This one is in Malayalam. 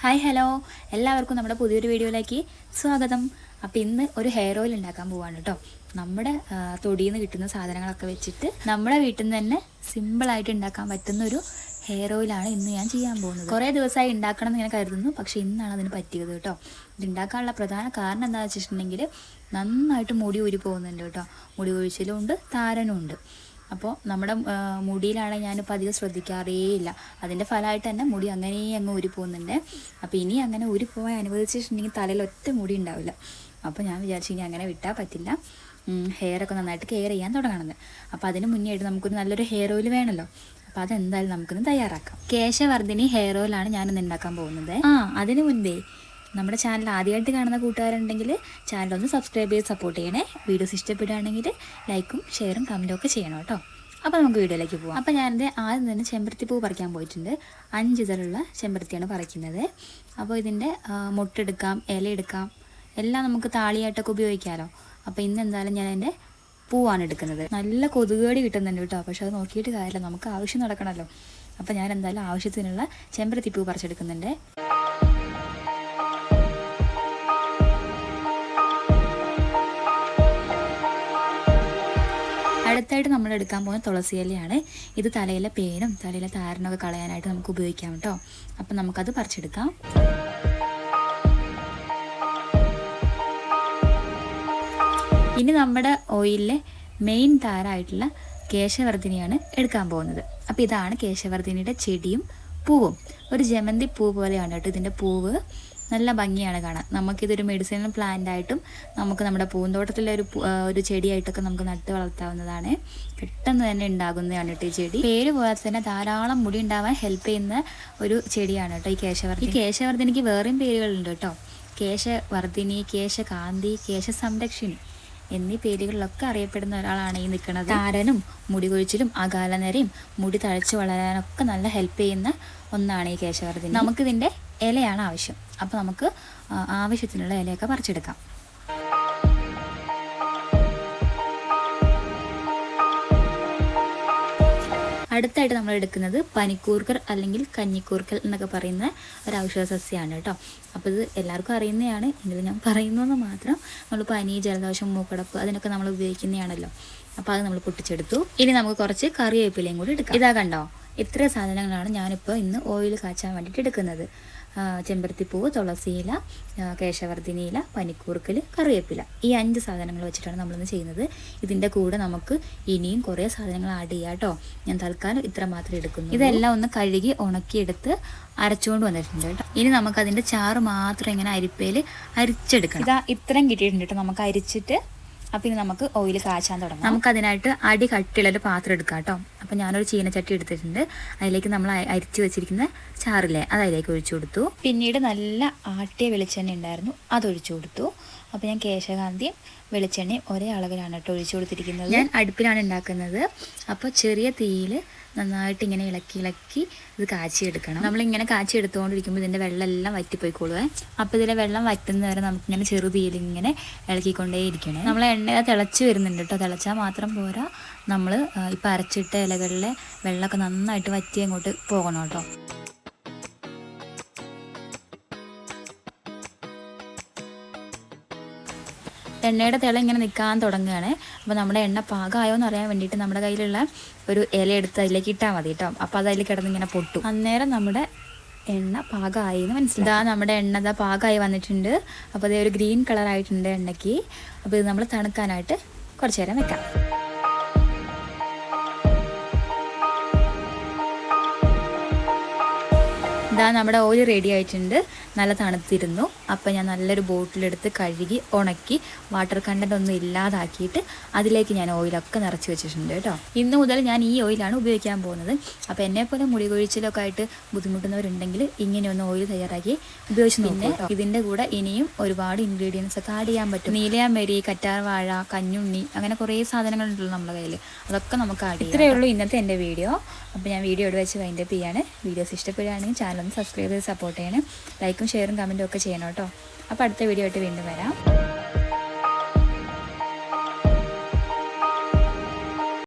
ഹായ് ഹലോ, എല്ലാവർക്കും നമ്മുടെ പുതിയൊരു വീഡിയോയിലേക്ക് സ്വാഗതം. അപ്പോൾ ഇന്ന് ഒരു ഹെയർ ഓയിൽ ഉണ്ടാക്കാൻ പോവാണ് കേട്ടോ. നമ്മുടെ തൊടിയിൽ നിന്ന് കിട്ടുന്ന സാധനങ്ങളൊക്കെ വെച്ചിട്ട് നമ്മുടെ വീട്ടിൽ നിന്ന് തന്നെ സിമ്പിളായിട്ട് ഉണ്ടാക്കാൻ പറ്റുന്ന ഒരു ഹെയർ ഓയിലാണ് ഇന്ന് ഞാൻ ചെയ്യാൻ പോകുന്നത്. കുറേ ദിവസമായി ഉണ്ടാക്കണം എന്ന് ഞാൻ കരുതുന്നു, പക്ഷേ ഇന്നാണ് അതിന് പറ്റിയത് കേട്ടോ. ഇത് ഉണ്ടാക്കാനുള്ള പ്രധാന കാരണം എന്താണെന്ന് വെച്ചിട്ടുണ്ടെങ്കിൽ നന്നായിട്ട് മുടി ഊരി പോകുന്നുണ്ട് കേട്ടോ. മുടി കൊഴിച്ചിലും ഉണ്ട്, താരനും ഉണ്ട്. അപ്പോൾ നമ്മുടെ മുടിയിലാണെങ്കിൽ ഞാനിപ്പോൾ അധികം ശ്രദ്ധിക്കാറേയില്ല. അതിൻ്റെ ഫലമായിട്ട് തന്നെ മുടി അങ്ങനെ അങ്ങ് ഊരി പോകുന്നുണ്ട്. അപ്പോൾ ഇനി അങ്ങനെ ഊരിപ്പോകാൻ അനുവദിച്ചിട്ടുണ്ടെങ്കിൽ തലയിൽ ഒറ്റ മുടി ഉണ്ടാവില്ല. അപ്പോൾ ഞാൻ വിചാരിച്ചു ഇനി അങ്ങനെ വിട്ടാൽ പറ്റില്ല, ഹെയറൊക്കെ നന്നായിട്ട് കെയർ ചെയ്യാൻ തുടങ്ങണമെന്ന്. അപ്പോൾ അതിന് മുന്നേ ആയിട്ട് നമുക്കൊരു നല്ലൊരു ഹെയർ ഓയിൽ വേണമല്ലോ. അപ്പോൾ അതെന്തായാലും നമുക്കൊന്ന് തയ്യാറാക്കാം. കേശവർദ്ധിനി ഹെയർ ഓയിലാണ് ഞാനിന്ന് ഉണ്ടാക്കാൻ പോകുന്നത്. അതിന് മുൻപേ നമ്മുടെ ചാനൽ ആദ്യമായിട്ട് കാണുന്ന കൂട്ടുകാരുണ്ടെങ്കിൽ ചാനലൊന്ന് സബ്സ്ക്രൈബ് ചെയ്ത് സപ്പോർട്ട് ചെയ്യണേ. വീഡിയോസ് ഇഷ്ടപ്പെടുകയാണെങ്കിൽ ലൈക്കും ഷെയറും കമൻറ്റും ഒക്കെ ചെയ്യണം കേട്ടോ. അപ്പോൾ നമുക്ക് വീഡിയോയിലേക്ക് പോകാം. അപ്പോൾ ഞാനിത് ആദ്യം തന്നെ ചെമ്പരത്തി പൂ പറിക്കാൻ പോയിട്ടുണ്ട്. 5 ഇതളുള്ള ചെമ്പരത്തിയാണ് പറിക്കുന്നത്. അപ്പോൾ ഇതിൻ്റെ മൊട്ടെടുക്കാം, ഇലയെടുക്കാം, എല്ലാം നമുക്ക് താളിയായിട്ടൊക്കെ ഉപയോഗിക്കാമല്ലോ. അപ്പോൾ ഇന്ന് എന്തായാലും ഞാൻ എൻ്റെ പൂവാണ് എടുക്കുന്നത്. നല്ല കൊതുകുകടി കിട്ടുന്നുണ്ട് കേട്ടോ. പക്ഷെ അത് നോക്കിയിട്ട് കാര്യമില്ല, നമുക്ക് ആവശ്യം നടക്കണമല്ലോ. അപ്പോൾ ഞാൻ എന്തായാലും ആവശ്യത്തിനുള്ള ചെമ്പരത്തി പൂ പറിച്ചെടുക്കുന്നുണ്ട്. അടുത്തായിട്ട് നമ്മൾ എടുക്കാൻ പോകുന്ന തുളസി ഇലയാണ്. ഇത് തലയിലെ പേനും തലയിലെ താരനൊക്കെ കളയാനായിട്ട് നമുക്ക് ഉപയോഗിക്കാം കേട്ടോ. അപ്പം നമുക്കത് പറിച്ചെടുക്കാം. ഇനി നമ്മുടെ ഓയിലിലെ മെയിൻ താരമായിട്ടുള്ള കേശവർദ്ധിനിയാണ് എടുക്കാൻ പോകുന്നത്. അപ്പോൾ ഇതാണ് കേശവർദ്ധിനിയുടെ ചെടിയും പൂവും. ഒരു ജമന്തി പൂ പോലെയാണ് കേട്ടോ ഇതിൻ്റെ പൂവ്. നല്ല ഭംഗിയാണ് കാണാൻ. നമുക്കിതൊരു മെഡിസിനൽ പ്ലാന്റ് ആയിട്ടും നമുക്ക് നമ്മുടെ പൂന്തോട്ടത്തിലെ ഒരു ചെടിയായിട്ടൊക്കെ നമുക്ക് നട്ട് വളർത്താവുന്നതാണ്. പെട്ടെന്ന് തന്നെ ഉണ്ടാകുന്നതാണ് കേട്ടോ ഈ ചെടി. പേര് പോലെ തന്നെ ധാരാളം മുടി ഉണ്ടാവാൻ ഹെൽപ്പ് ചെയ്യുന്ന ഒരു ചെടിയാണ് കേട്ടോ ഈ കേശവർദ്ധിനി. ഈ കേശവർദ്ധിനിക്ക് വേറെയും പേരുകളുണ്ട് കേട്ടോ. കേശവർദ്ധിനി, കേശകാന്തി, കേശസംരക്ഷിണി എന്നീ പേരുകളിലൊക്കെ അറിയപ്പെടുന്ന ഒരാളാണ് ഈ നിൽക്കുന്നത്. താരനും മുടി കൊഴിച്ചിലും അകാലനരയും മുടി തഴച്ചു വളരാനൊക്കെ നല്ല ഹെൽപ്പ് ചെയ്യുന്ന ഒന്നാണ് ഈ കേശവർദ്ധിനി. നമുക്കിതിൻ്റെ ഇലയാണ് ആവശ്യം. അപ്പോൾ നമുക്ക് ആവശ്യത്തിനുള്ള ഇലയൊക്കെ പറിച്ചെടുക്കാം. അടുത്തായിട്ട് നമ്മൾ എടുക്കുന്നത് പനിക്കൂർക്കൽ അല്ലെങ്കിൽ കഞ്ഞിക്കൂർക്കൽ എന്നൊക്കെ പറയുന്ന ഒരു ഔഷധ സസ്യമാണ് കേട്ടോ. അപ്പോൾ ഇത് എല്ലാവർക്കും അറിയുന്നതാണ്, എങ്കിലും ഞാൻ പറയുന്നതെന്ന് മാത്രം. നമ്മൾ പനി, ജലദോഷം, മൂക്കടപ്പ് അതിനൊക്കെ നമ്മൾ ഉപയോഗിക്കുന്നതാണല്ലോ. അപ്പോൾ അത് നമ്മൾ പൊട്ടിച്ചെടുത്തു. ഇനി നമുക്ക് കുറച്ച് കറിവേപ്പിലയും കൂടി എടുക്കാം. ഇതാ കണ്ടോ, ഇത്ര സാധനങ്ങളാണ് ഞാനിപ്പോൾ ഇന്ന് ഓയിൽ കാച്ചാൻ വേണ്ടിയിട്ട് എടുക്കുന്നത്. ചെമ്പരത്തിപ്പൂവ്, തുളസിയില, കേശവർദ്ധിനിയില, പനിക്കൂർക്കൽ, കറിവേപ്പില, ഈ 5 സാധനങ്ങൾ വെച്ചിട്ടാണ് നമ്മളിന്ന് ചെയ്യുന്നത്. ഇതിൻ്റെ കൂടെ നമുക്ക് ഇനിയും കുറേ സാധനങ്ങൾ ആഡ് ചെയ്യാം കേട്ടോ. ഞാൻ തൽക്കാലം ഇത്ര മാത്രമേ എടുക്കുന്നു. ഇതെല്ലാം ഒന്ന് കഴുകി ഉണക്കിയെടുത്ത് അരച്ചുകൊണ്ട് വന്നിട്ടുണ്ട് കേട്ടോ. ഇനി നമുക്കതിൻ്റെ ചാറ് മാത്രം ഇങ്ങനെ അരിപ്പയിൽ അരിച്ചെടുക്കണം. ഇതാ ഇത്രയും കിട്ടിയിട്ടുണ്ട് കേട്ടോ. നമുക്ക് അരിച്ചിട്ട് അപ്പം ഇനി നമുക്ക് ഓയിൽ കാച്ചാൻ തുടങ്ങാം. നമുക്കതിനായിട്ട് അടി കട്ടിയുള്ളൊരു പാത്രം എടുക്കാം കേട്ടോ. അപ്പം ഞാനൊരു ചീനച്ചട്ടി എടുത്തിട്ടുണ്ട്. അതിലേക്ക് നമ്മൾ അരിച്ച് വെച്ചിരിക്കുന്ന ചാറില്ലേ അത് അതിലേക്ക് ഒഴിച്ചു കൊടുത്തു. പിന്നീട് നല്ല ആട്ടിയ വെളിച്ചെണ്ണ ഉണ്ടായിരുന്നു, അതൊഴിച്ചു കൊടുത്തു. അപ്പോൾ ഞാൻ കേശകാന്തിയും വെളിച്ചെണ്ണയും ഒരേ അളവിലാണ് കേട്ടോ ഒഴിച്ചു കൊടുത്തിരിക്കുന്നത്. ഞാൻ അടുപ്പിലാണ് ഉണ്ടാക്കുന്നത്. അപ്പോൾ ചെറിയ തീയിൽ നന്നായിട്ട് ഇങ്ങനെ ഇളക്കി ഇത് കാച്ചിയെടുക്കണം. നമ്മളിങ്ങനെ കാച്ചി എടുത്തുകൊണ്ടിരിക്കുമ്പോൾ ഇതിൻ്റെ വെള്ളം എല്ലാം വറ്റിപ്പോയിക്കോളുവേ. അപ്പോൾ ഇതിലെ വെള്ളം വറ്റുന്നവരെ നമുക്കിങ്ങനെ ചെറുതീയിൽ ഇങ്ങനെ ഇളക്കിക്കൊണ്ടേ ഇരിക്കണേ. നമ്മൾ എണ്ണ തിളച്ച് വരുന്നുണ്ട് കേട്ടോ. തിളച്ചാൽ മാത്രം പോരാ, നമ്മൾ ഇപ്പോൾ അരച്ചിട്ട ഇലകളിലെ വെള്ളമൊക്കെ നന്നായിട്ട് വറ്റി അങ്ങോട്ട് പോകണം കേട്ടോ. എണ്ണയുടെ തിള ഇങ്ങനെ നിൽക്കാൻ തുടങ്ങുകയാണ്. അപ്പോൾ നമ്മുടെ എണ്ണ പാകമായോ എന്ന് അറിയാൻ വേണ്ടിയിട്ട് നമ്മുടെ കയ്യിലുള്ള ഒരു ഇല എടുത്ത് അതിലേക്ക് ഇട്ടാൽ മതി കേട്ടോ. അപ്പോൾ അത് അതിൽ കിടന്ന് ഇങ്ങനെ പൊട്ടും. അന്നേരം നമ്മുടെ എണ്ണ പാകമായി എന്ന് മനസ്സിലാവും. നമ്മുടെ എണ്ണ പാകമായി വന്നിട്ടുണ്ട്. അപ്പോൾ അതേ ഒരു ഗ്രീൻ കളറായിട്ടുണ്ട് എണ്ണയ്ക്ക്. അപ്പോൾ ഇത് നമ്മൾ തണുക്കാനായിട്ട് കുറച്ച് നേരം വെക്കാം. ഇതാ നമ്മുടെ ഓയിൽ റെഡി ആയിട്ടുണ്ട്. നല്ല തണുത്തിരുന്നു. അപ്പോൾ ഞാൻ നല്ലൊരു ബോട്ടിലെടുത്ത് കഴുകി ഉണക്കി വാട്ടർ കണ്ടൻ്റ് ഒന്നും ഇല്ലാതാക്കിയിട്ട് അതിലേക്ക് ഞാൻ ഓയിലൊക്കെ നിറച്ച് വെച്ചിട്ടുണ്ട് കേട്ടോ. ഇന്ന് മുതൽ ഞാൻ ഈ ഓയിലാണ് ഉപയോഗിക്കാൻ പോകുന്നത്. അപ്പോൾ എന്നെപ്പോലെ മുടി കൊഴിച്ചിലൊക്കെ ആയിട്ട് ബുദ്ധിമുട്ടുന്നവരുണ്ടെങ്കിൽ ഇങ്ങനെയൊന്ന് ഓയിൽ തയ്യാറാക്കി ഉപയോഗിച്ച് നോക്കും. ഇതിൻ്റെ കൂടെ ഇനിയും ഒരുപാട് ഇൻഗ്രീഡിയൻസ് ഒക്കെ ആഡ് ചെയ്യാൻ പറ്റും. നീലയാമ്പരി, കറ്റാർവാഴ, കഞ്ഞുണ്ണി, അങ്ങനെ കുറേ സാധനങ്ങളുണ്ടല്ലോ നമ്മുടെ കയ്യിൽ. അതൊക്കെ നമുക്ക് ആഡ് ചെയ്യാം. ഇത്രയേ ഉള്ളൂ ഇന്നത്തെ എൻ്റെ വീഡിയോ. അപ്പോൾ ഞാൻ വീഡിയോ ഇവിടെ വെച്ച് വൈൻഡപ്പ് ചെയ്യാണ്. വീഡിയോസ് ഇഷ്ടപ്പെടുകയാണെങ്കിൽ ചാനൽ സബ്സ്ക്രൈബ് ചെയ്ത് സപ്പോർട്ട് ചെയ്യണം. ലൈക്കും ഷെയറും കമൻറ്റും ഒക്കെ ചെയ്യണം കേട്ടോ. അപ്പോൾ അടുത്ത വീഡിയോ ആയിട്ട് വീണ്ടും വരാം.